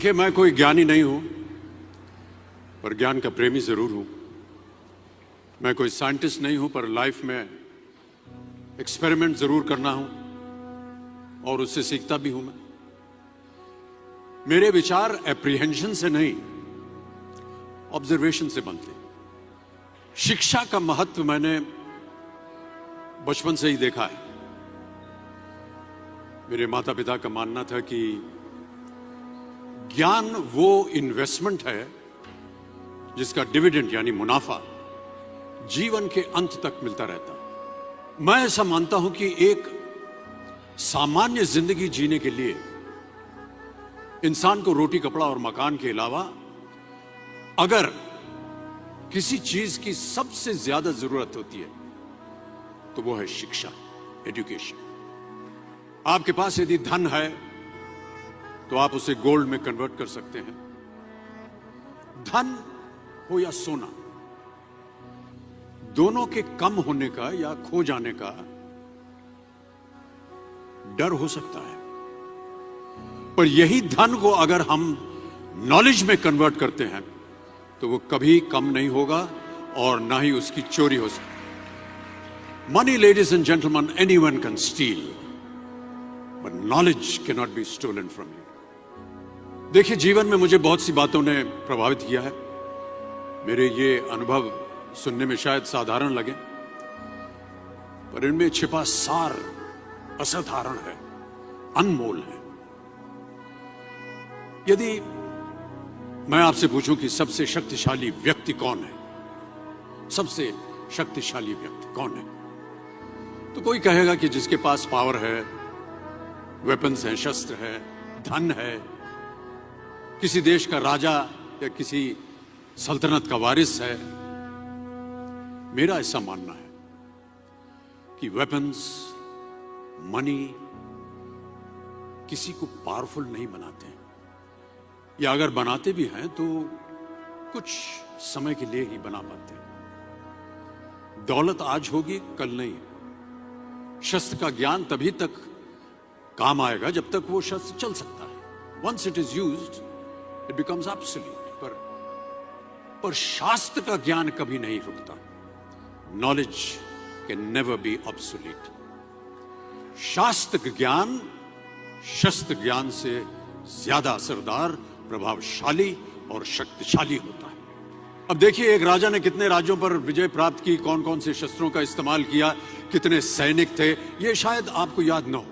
देखिए, मैं कोई ज्ञानी नहीं हूं, पर ज्ञान का प्रेमी जरूर हूं। मैं कोई साइंटिस्ट नहीं हूं, पर लाइफ में एक्सपेरिमेंट जरूर करना हूं और उससे सीखता भी हूं। मेरे विचार एप्रीहेंशन से नहीं, ऑब्जर्वेशन से बनते। शिक्षा का महत्व मैंने बचपन से ही देखा है। मेरे माता पिता का मानना था कि ज्ञान वो इन्वेस्टमेंट है जिसका डिविडेंड यानी मुनाफा जीवन के अंत तक मिलता रहता है। मैं ऐसा मानता हूं कि एक सामान्य जिंदगी जीने के लिए इंसान को रोटी, कपड़ा और मकान के अलावा अगर किसी चीज की सबसे ज्यादा जरूरत होती है तो वो है शिक्षा, एजुकेशन। आपके पास यदि धन है तो आप उसे गोल्ड में कन्वर्ट कर सकते हैं। धन हो या सोना, दोनों के कम होने का या खो जाने का डर हो सकता है, पर यही धन को अगर हम नॉलेज में कन्वर्ट करते हैं तो वो कभी कम नहीं होगा और ना ही उसकी चोरी हो सकती। Money, ladies and gentleman, anyone can steal, but knowledge can not be stolen from you. देखिए, जीवन में मुझे बहुत सी बातों ने प्रभावित किया है। मेरे ये अनुभव सुनने में शायद साधारण लगे, पर इनमें छिपा सार असाधारण है, अनमोल है। यदि मैं आपसे पूछूं कि सबसे शक्तिशाली व्यक्ति कौन है, सबसे शक्तिशाली व्यक्ति कौन है, तो कोई कहेगा कि जिसके पास पावर है, वेपन्स हैं, शस्त्र है, धन है, किसी देश का राजा या किसी सल्तनत का वारिस है। मेरा ऐसा मानना है कि वेपन्स, मनी किसी को पावरफुल नहीं बनाते, या अगर बनाते भी हैं तो कुछ समय के लिए ही बना पाते हैं। दौलत आज होगी, कल नहीं। शस्त्र का ज्ञान तभी तक काम आएगा जब तक वो शस्त्र चल सकता है। Once it is used it becomes absolute. पर शास्त्र का ज्ञान कभी नहीं रुकता। Knowledge can never be obsolete. शास्त्र ज्ञान शस्त्र ज्ञान से ज्यादा असरदार, प्रभावशाली और शक्तिशाली होता है। अब देखिए, एक राजा ने कितने राज्यों पर विजय प्राप्त की, कौन कौन से शस्त्रों का इस्तेमाल किया, कितने सैनिक थे, यह शायद आपको याद न हो,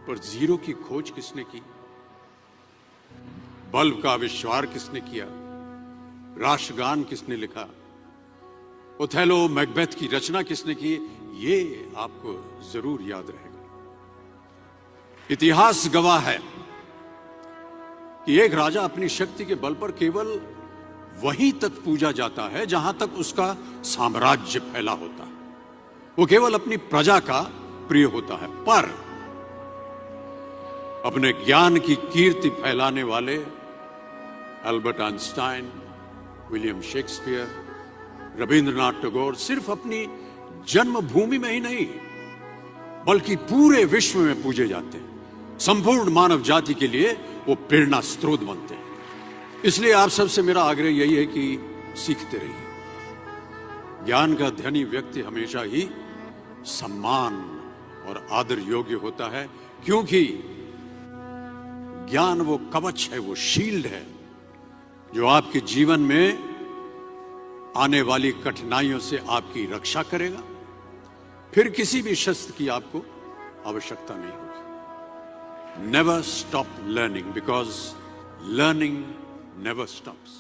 पर जीरो की खोज किसने की, बल्ब का आविष्कार किसने किया, राष्ट्रगान किसने लिखा, ओथेलो, मैकबेथ की रचना किसने की, ये आपको जरूर याद रहेगा। इतिहास गवाह है कि एक राजा अपनी शक्ति के बल पर केवल वहीं तक पूजा जाता है जहां तक उसका साम्राज्य फैला होता है। वो केवल अपनी प्रजा का प्रिय होता है। पर अपने ज्ञान की कीर्ति फैलाने वाले Albert Einstein, William Shakespeare, Rabindranath Tagore सिर्फ अपनी जन्मभूमि में ही नहीं बल्कि पूरे विश्व में पूजे जाते हैं। संपूर्ण मानव जाति के लिए वो प्रेरणा स्रोत बनते हैं। इसलिए आप सबसे मेरा आग्रह यही है कि सीखते रहिए। ज्ञान का धनी व्यक्ति हमेशा ही सम्मान और आदर योग्य होता है, क्योंकि ज्ञान वो कवच है, वो शील्ड है जो आपके जीवन में आने वाली कठिनाइयों से आपकी रक्षा करेगा। फिर किसी भी शस्त्र की आपको आवश्यकता नहीं होगी। Never stop learning, because learning never stops.